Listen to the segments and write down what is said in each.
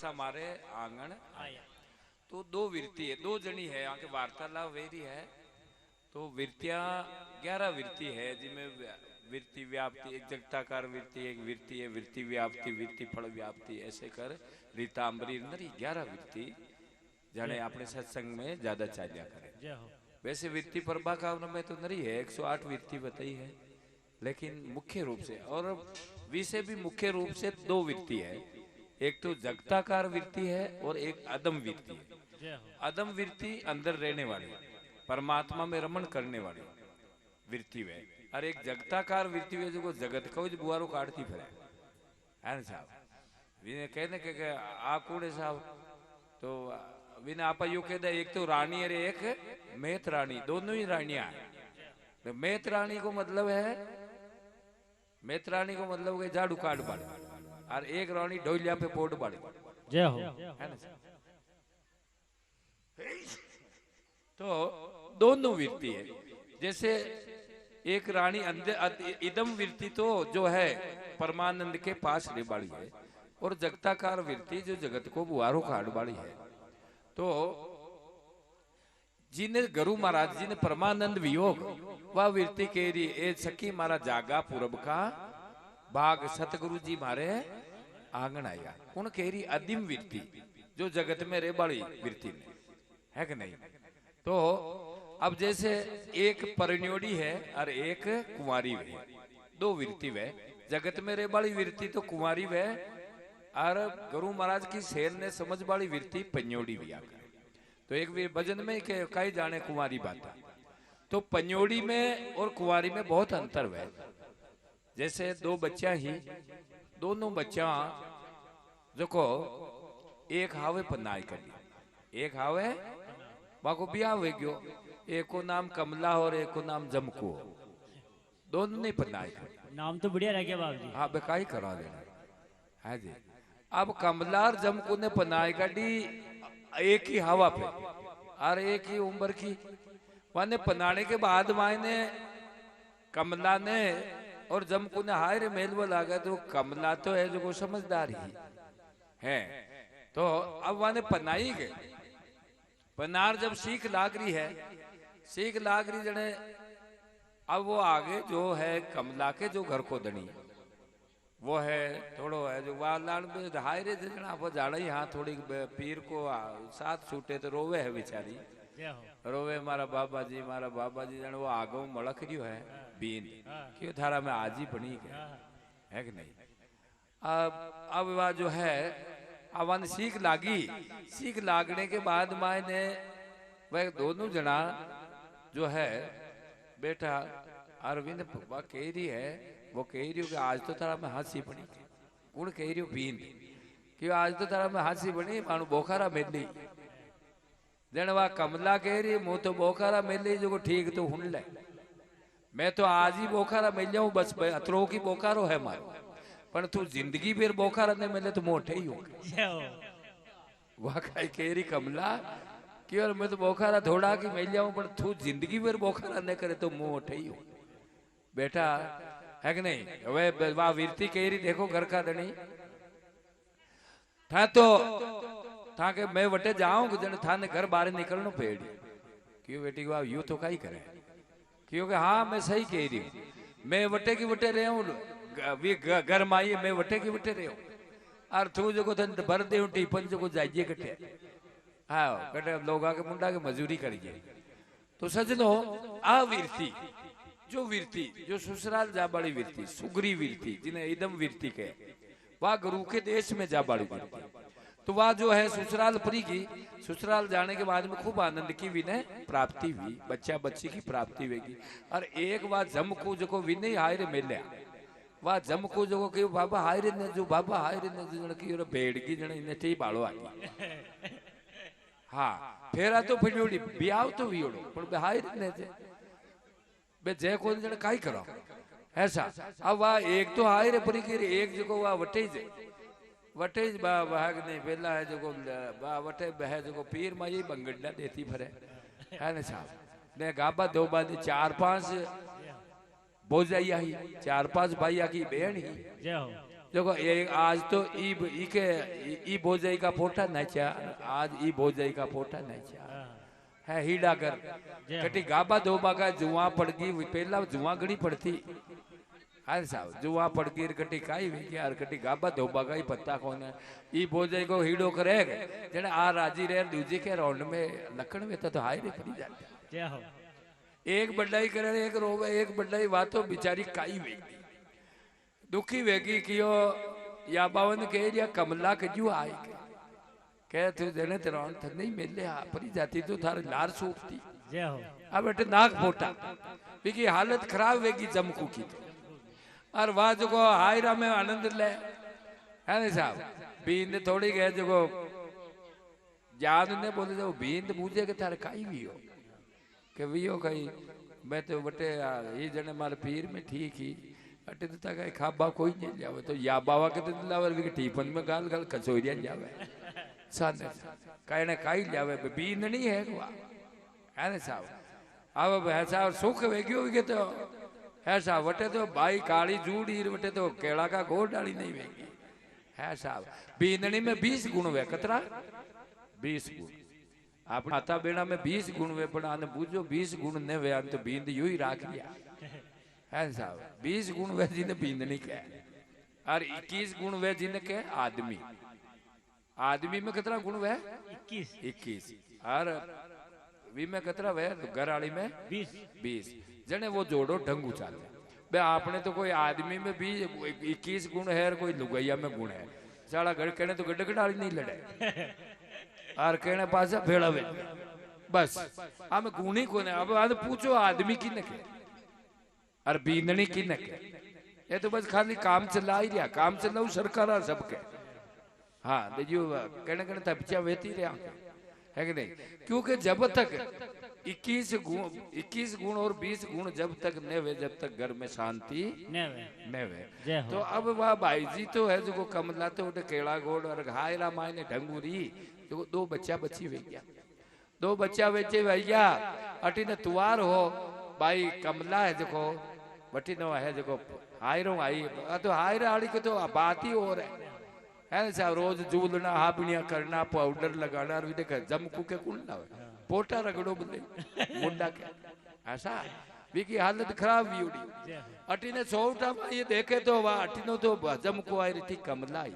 सा मारे आंगन आया। तो दो विरती है, दो जनी है, यहाँ के वार्तालाप वेरी है। तो विरतियां 11 विरती है, जिनमें विरती व्याप्ति, एक जगताकार विरती, एक विरती है विरती व्याप्ति, विरती फल व्याप्ति, ऐसे कर रीतांबरी नरी 11 विरती जाने अपने सत्संग में ज्यादा चाल्या करे। वैसे विरती प्रभा काव्य में तो नरी है, 108 विरती बताई है, लेकिन मुख्य रूप से और विषय भी मुख्य रूप से दो विरती है। एक तो जगताकार विरती है और एक अदम विरती है। अदम विरती अंदर रहने वाली, परमात्मा में रमण करने वाली विरती है, और एक जगताकार विरती है जो जगत को बुआरो काटती फिरे है ना साहब। विने कहने के आ कूड़े साहब, तो विने आप यू कहते एक तो रानी और एक मेहत रानी, दोनों ही रानियां हैं। तो मेहत रानी को मतलब है, मेहत रानी को मतलब है झाड़ू काट बाड़े, और एक रानी ढोलिया पे पोट बाड़े। जय हो। है ना। तो दोनों विरती है। जैसे एक रानी अंदर इदम विरती तो जो है परमानंद के पास रहने वाली है, और जगताकार विरती जो जगत को बुआरो काट वाली है। तो जिन्हें गुरु महाराज जी ने परमानंद वियोग वह विरती कह रही ए सखी मारा जागा पूरब का भाग सतगुरु जी मारे आंगन आया। उन कह रही अदिम विरती जो जगत में रे बड़ी विरती में है कि नहीं। तो अब जैसे एक परिण्योड़ी है और एक कुंवारी है, दो विरती वे जगत में रे बड़ी विरती तो कुंवारी वे, और गुरु महाराज की सेन ने समझ वाली विरती पंजोड़ी भी आकर। तो एक भजन में कई जाने कुंवारी बात, तो पंजोड़ी में और कुंवारी में बहुत अंतर है। जैसे दो बच्चा ही, दोनों बच्चा जो को एक हावे पन्नाई कर लिया, एक हावे बाको ब्याह हो गयो, एक को नाम कमला और एक को नाम जमको, दोनों ने पन्नाई कर। नाम तो बढ़िया रह गया बाबू जी। हाँ बेकाई करा देना है जी। अब कमला और जमको ने पन्नाई काटी एक ही हवा पे और एक ही उम्र की। माने पनाने के बाद मायने कमला ने और जमकू ने हाय रे मेलवा लागा, तो कमला तो है जो को समझदार ही है। तो अब माने पनाई गए, पनार जब सीख लाग रही है, सीख लाग रही जने, अब वो आगे जो है कमला के जो घर को दनी वो है थोड़ो है जो वालान में हाय रे जना वो जाड़ा यहाँ थोड़ी पीर को साथ छूटे तो रोवे है बेचारी, रोवे मारा बाबा जी जन वो आगो मलक रियो है बीन क्यों थारा में आज ही बनी गए है कि नहीं। अब वह जो है अवन सीख लागी, सीख लागने के बाद माए ने वह दोनों जना जो है बेटा अरविंद वह कह रही है, वो कह रही हो कि आज तो तारा में हाथी बनी, गुण कह रही हो बीन कि आज तो तारा में हाथी बनी मानो बोखारा मिली। जन वह कमला कह रही मुँह तो बोखारा मिली जो ठीक तो हुन ले, मैं तो आज ही बोखारा मिल जाऊं बस अतरो की बोखारो है मारो, पर तू जिंदगी फिर बोखारा नहीं मिले तो मोटे ही होगा। वह कह रही कमला कि और मैं तो बोखारा थोड़ा की मिल जाऊं, पर तू जिंदगी फिर बोखारा नहीं करे तो मुंह मोटे ही हो बेटा है कि नहीं। वे वाह विरती कह रही देखो घर का धनी था, तो था के मैं वटे जाऊं जन था ने घर बाहर निकलनो पेड़ी क्यों बेटी वाह यू तो कई करे, क्योंकि हाँ मैं सही कह रही हूँ, मैं वटे की वटे रहे हूँ घर माई, मैं वटे की वटे रहे हूँ और तू जो को भर दे टीपन जो को जाइए कटे हाँ कटे लोग आके मुंडा के मजूरी करिए। तो सजनो आ विरती जो विरती जो ससुराल जा बड़ी विरती सुगरी विरती जिन्हें इदम विरती कहे, वह गुरु के देश में जा बड़ी विरती, तो वह जो है ससुराल परी की, ससुराल जाने के बाद में खूब आनंद की विनय प्राप्ति हुई, बच्चा बच्ची की प्राप्ति हुई। और एक बार जमकू जो को विनय हाय रे मिले, वह जमकू जो को बाबा हाय रे ने जो बाबा हाय रे ने जन की और भेड़ की जन इन्हें ठी बाड़ो आई हाँ फेरा तो फिर ब्याह तो वियोड़ो पर हाय रे ने बे जय को जन काई करो ऐसा। अब वह एक तो हाय रे परी की एक जो को वह वटे भाग नहीं पहला है जो वटे बह जो पीर माई बंगड़ा देती भरे है ना साहब ने गाबा दो बादी 4-5 बोझाई आई 4-5 भाई की बहन ही देखो ये आज तो ई के ई भोजाई का पोटा नाचा, आज ई भोजाई का पोटा नाचा है हीड़ा कर कटी गाबा दोबा का जुआ पड़ गई पहला जुआ घड़ी पड़ती। अरे साहब जुआ पड़ गई कटी काई हुई यार कटी गाबा दोबा का ही पत्ता कौन है ई भोजाई को हीड़ो करे जने आ राजी रहे दूजी के राउंड में लखन में तो हाय रे पड़ी जाती। जय हो। एक बड्डाई करे एक रोवे एक बड्डाई वातो बिचारी काई हुई दुखी वेगी कियो या बावन के या कमला के जू आई के तू जने तेरा थ नहीं मिले आ परी जाती तो थारे लार सूखती। जय हो। अब बेटे नाक फोटा बिकी हालत खराब वेगी जमकू की तो और वाह जो हायरा में आनंद ले है ना साहब बींद थोड़ी गए जो जान ने बोले जो बींद बूझे के थारे काई भी हो के भी हो कहीं मैं तो बटे ये जने मारे पीर में ठीक ही अटे तो तक खाबा कोई नहीं जावे तो या बाबा के तो लावर भी टीपन में गाल गाल कचोरिया जावे साने कहने काई जावे बींद नहीं है को है ना साहब अब ऐसा सुख वेगी होगी तो ऐसा वटे तो भाई काली जूड़ी वटे तो केला का गोड़ डाली नहीं वेगी है साहब बींदनी में 20 गुण वे कतरा 20 गुण आप माता बेड़ा में 20 गुण वे पण आने बूझो 20 गुण ने वे तो बींद यू ही राख लिया है साहब 20 गुण वे जिन्हें बींदनी कह और 21 गुण वे जिन्हें कह आदमी आदमी में कितना गुण वे 21 और वी में कितना वे घर वाली में 20 जने वो जोड़ो ढंगू चाले बे आपने तो कोई आदमी में भी 21 गुण है और कोई लुगैया में गुण है साला घर कहने तो गड्ढे डाली नहीं लड़े और कहने पास भेड़ा वे बस हम गुणी को अब आज पूछो आदमी की न के और बींदनी की न के ये तो बस खाली काम चला ही रहा काम चलाऊ सरकार सबके हाँ देखियो कहने कहने तपचा वेती रहा है कि नहीं क्योंकि जब तक 21 गुण और 20 गुण जब तक न वे जब तक घर में शांति न वे तो अब वह भाई जी तो है जो कमला तो केला गोड़ और घायरा माय ने ढंगूरी जो 2 बच्चा बच्ची वे गया 2 बच्चा बच्चे भैया अटी ने तुआर हो भाई कमला है जो बटी नो है जो हायरो आई तो हायरा आड़ी के तो बात ही और है ना साहब रोज जूलना हाबनिया करना पाउडर लगाना और देखा जमकू के कुल ना पोटा रगड़ो बदले मुंडा के ऐसा विकी हालत खराब भी उड़ी अटी ने सोटा ये देखे तो वाह अटी नो तो जमकू आई रही थी कमला आई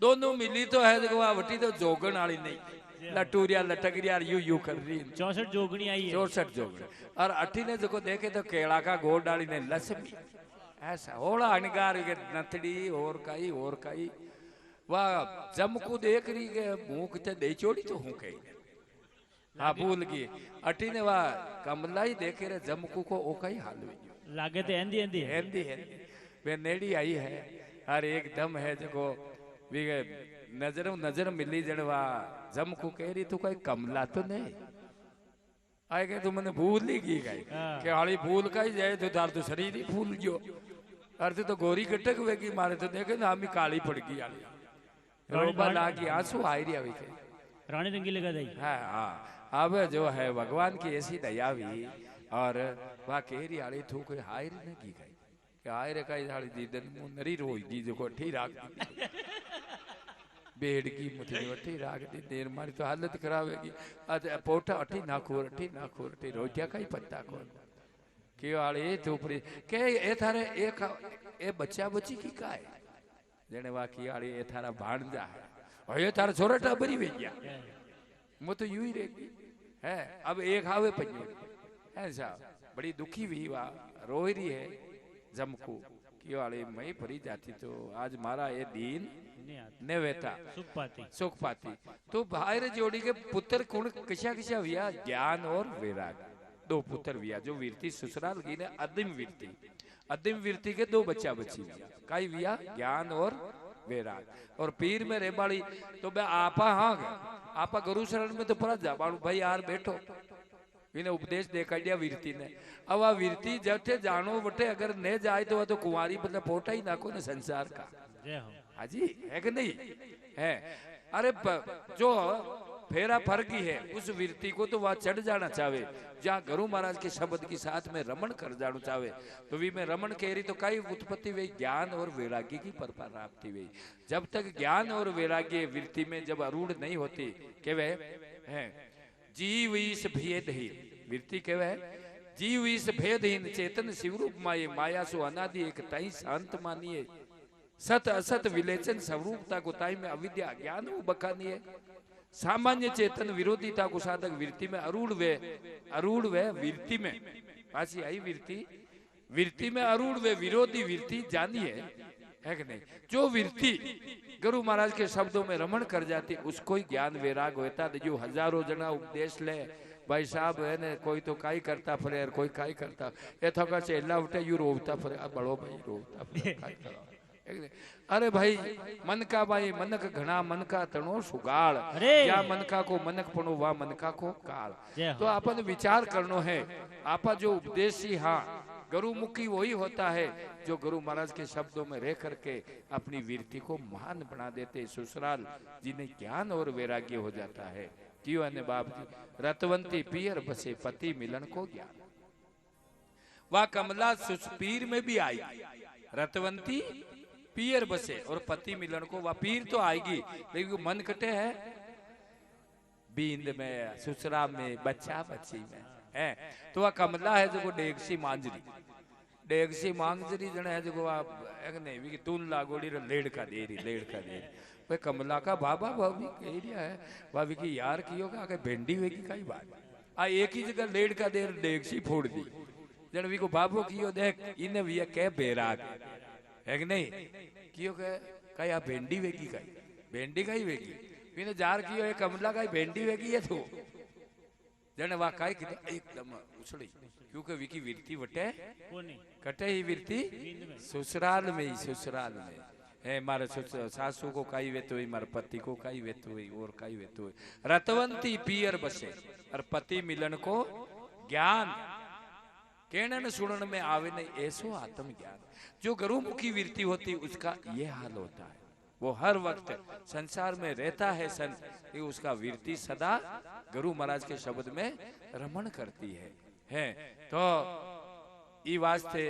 दोनों मिली तो है देखो वटी तो जोगन वाली नहीं लटूरिया लटकरिया यू यू कर रही 64 जोगनी आई है 64 जोगनी और अठी ने जो देखे तो केला का गोड़ डाली ने लसमी ऐसा होड़ा अनगार के नथड़ी और काई वाह जमकू देख रही के मुंह किते दे चोड़ी तो हूं कही हाँ भूल गई अटी ने वाह कमला ही देखे रे जमकू को ओ कई हाल हुई लागे तो एंदी वे नेड़ी आई है हर एकदम है जो वी नजर मिली जड़वा जमकू कह रही तू कोई कमला तो नहीं आए गए तू मैंने भूल ही की गई कि हाली भूल का ही जाए तो तार तो शरीर ही भूल गयो अर्थ तो गोरी कटक वेगी मारे तो देखे ना हमी काली पड़ गई रोबा लागी आंसू आई रही अभी के रानी रंगी लगा दी हाँ अब जो है भगवान की ऐसी दया हुई और वह कह रही आड़ी थू कोई हायर न की गई कि हायर का हाड़ी दीदन मुंह नरी रोई जो को ठी राख बेड़ की मुठी वठी राख दी देर मारी तो हालत खराब होगी अच्छा पोटा अठी नाखोर अठी रोटिया का ही पत्ता कौन क्यों आड़े थोपड़ी के ए थारे ए बच्चा बच्ची की का है जने वा की आड़े ए थारा भाणजा है और ये थारा छोराटा भरी वे गया मु तो यूं ही रहेगी है अब एक हावे पन्यो है साहब बड़ी दुखी हुई वा रो रही है जमकू क्यों आड़े मैं भरी जाती तो आज मारा ये दीन ने वेता सुख पाती तो भाई जोड़ी के पुत्र कौन किसा हुआ ज्ञान और वैराग 2 पुत्र हुआ जो वीरती ससुराल की ने अदिम वीरती के 2 बच्चा बच्ची हुआ कई हुआ ज्ञान और वैराग और पीर में रेबाड़ी तो बे आपा हाँ आपा गुरु शरण में तो पड़ा जा भाई यार बैठो इन्हें उपदेश दे कर दिया वीरती ने अब आ वीरती जटे जानो बटे अगर न जाए तो वह तो कुंवारी मतलब पोटा ही नाको ना संसार का हाजी है कि नहीं है अरे जो फेरा फर्क ही है। उस वृत्ति को तो वह चढ़ जाना चाहे, जहाँ गुरु महाराज के शब्द के साथ में रमण कर जाना चाहे, तो वी में रमण कह रही तो कई उत्पत्ति हुई ज्ञान और वैराग्य की प्राप्ति हुई। जब तक ज्ञान और वैराग्य वृत्ति में जब आरूढ़ नहीं होती, केवे है जीव ईश भेदहीन वृत्ति, केवे जीव ईश भेदहीन चेतन शिवरूप माये माया सु अनादि एक ताई शांत मानिए, सत असत विलेचन स्वरूपता को ताई में अविद्या ज्ञान वो बखानिए, सामान्य चेतन विरोधिता को साधक वृत्ति में अरूढ़ वे वृत्ति में पासी आई वृत्ति में अरूढ़ वे विरोधी वृत्ति जानिए, है कि नहीं। जो वृत्ति गुरु महाराज के शब्दों में रमण कर जाती उसको ही ज्ञान वैराग होता। जो हजारों जना उपदेश ले भाई साहब है ने, कोई तो काई करता फरे और कोई काई करता ए थका चेला उठे यू रोवता फरे, बड़ो भाई रोवता फरे काई करो। अरे भाई मनका भाई मनक घना मनका तणो सुगाल, या मनका को मनक पणो वा मनका को काल। तो अपन विचार करनो है, आपा जो उपदेशी हाँ गुरुमुखी वही होता है जो गुरु महाराज के शब्दों में रह करके अपनी वृत्ति को महान बना देते। ससुराल जिन्हें ज्ञान और वैराग्य हो जाता है। क्यों अन्य बाप जी रतवंती पियर बसे पति मिलन को ज्ञान, वह कमला सुपीर में भी आई। रतवंती पियर बसे और पति मिलन को, वह पीर तो आएगी लेकिन मन कटे है बींद में ससुरा में बच्चा बच्ची में है। तो वह कमला है जो डेगसी मांजरी जने है जो नहीं भी तून लागोड़ी लेड़ का दे रही भाई कमला का बाबा भाभी कह रहा है भाभी की यार कियो का आगे भेंडी हुई कई बात आ एक ही जगह लेड़ का देर डेगसी फोड़ दी जन वी को बाबू कियो देख इन्हें भी कह बेराग है कि नहीं कियो कह या भेंडी वेगी कई भेंडी का ही वेगी विने जार कियो एक कमला का भेंडी वेगी है तो जने वा काई कि एकदम उछड़ी क्योंकि विकी वृत्ति वटे कटे ही वृत्ति ससुराल में है मारे सासू को काई वेतो ही मारे पति को काई वेतो ही और काई वेतो ही रतवंती पियर बसे और पति मिलन को ज्ञान कहने सुनने में आवे नहीं ऐसो आत्म ज्ञान। जो गुरुमुखी वृत्ति होती उसका ये हाल होता है, वो हर वक्त संसार में रहता है उसका वृत्ति सदा गुरु महाराज के शब्द में रमण करती है। तो ई वास्ते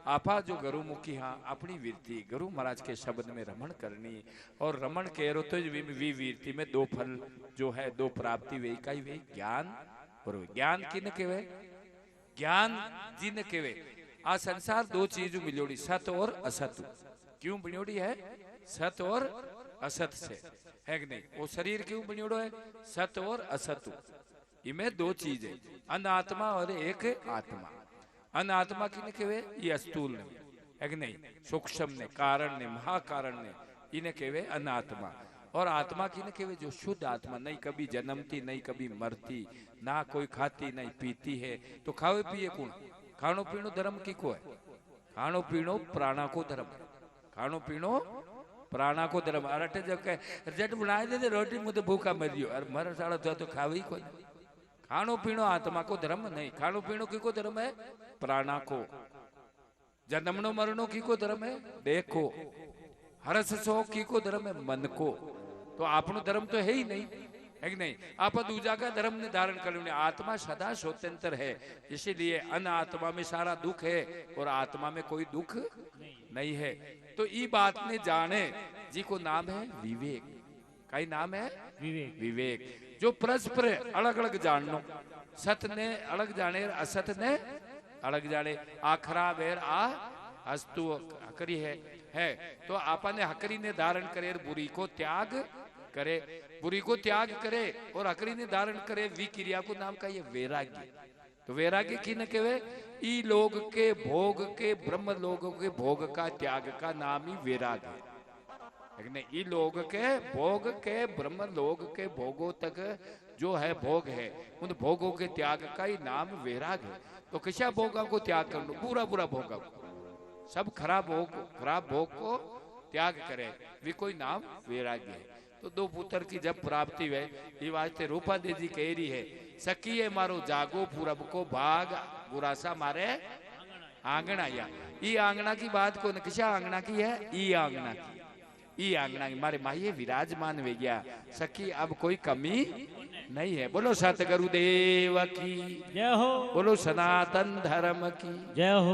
आपा जो गुरुमुखी हाँ अपनी वृत्ति गुरु महाराज के शब्द में रमण करनी और रमण कह रो तो वी वृत्ति में दो फल जो है दो प्राप्ति वे का ही वे ज्ञान और ज्ञान किन केवे ज्ञान जिन केवे। आ संसार दो चीज मिलोड़ी सत और असत। क्यों बनियोड़ी है सत और असत से है कि नहीं। वो शरीर क्यों बनियोड़ो है सत और असत, इनमें दो चीज है अनात्मा और एक आत्मा। अनात्मा किने केवे ये स्थूल ने है कि नहीं, सूक्ष्म ने कारण ने महाकारण ने इन्हें केवे अनात्मा। और आत्मा किने केवे जो शुद्ध आत्मा, नहीं कभी जन्मती नहीं कभी मरती, ना कोई खाती नहीं पीती है। तो खावे पिए कौन, खानो पीनो धर्म की को है, खानो पीनो प्राणा को धर्म, खानो पीनो प्राणा को धर्म। अरे जब कह जट बनाए दे रोटी मुझे भूखा मरियो अरे मर साड़ा तो खावे ही कोई। खानो पीनो आत्मा को धर्म नहीं, खानो पीनो की को धर्म है प्राणा को। जन्मनो मरणो की को धर्म है देह को। हरस शोक की को धर्म है मन को। तो आपनो धर्म तो है ही नहीं है कि नहीं। आप दूजा का धर्म ने धारण कर लेने। आत्मा सदा स्वतंत्र है, इसीलिए अन आत्मा में सारा दुख है और आत्मा में कोई दुख नहीं है। तो ये बात ने जाने जी को नाम है विवेक। कई नाम है विवेक जो परस्पर अलग अलग जाननो। सत ने अलग जाने असत ने अलग जाने। आखरा बेर आ अस्तु हकरी है। तो आपा ने हकरी ने धारण करे बुरी को त्याग करे, बुरी को त्याग करे और हकरी ने धारण करे वी क्रिया को नाम का ये वैराग्य। तो वैराग्य की न केवे ई लोग के भोग के ब्रह्म लोगों के भोग का त्याग का नाम ही वैराग्य है। लेकिन ई लोग के भोग के ब्रह्म लोग के भोगों तक जो है भोग है उन भोगों के त्याग का ही नाम वैराग है। तो किसा भोगा को त्याग कर लो, पूरा पूरा भोगा सब खराब भोग को त्याग करे वे कोई नाम वैराग्य है। तो दो पुत्र की जब प्राप्ति हुए ये वास्ते रूपा देवी कह रही है सखी है मारो जागो पूरब को भाग बुरासा मारे आंगना। या ई आंगना की बात को किसा आंगना की है ई आंगना की। ई आंगना की मारे माहिए विराजमान वे गया सखी अब कोई कमी नहीं है। बोलो सतगुरुदेव की, जय हो, बोलो सनातन धर्म की। जय हो।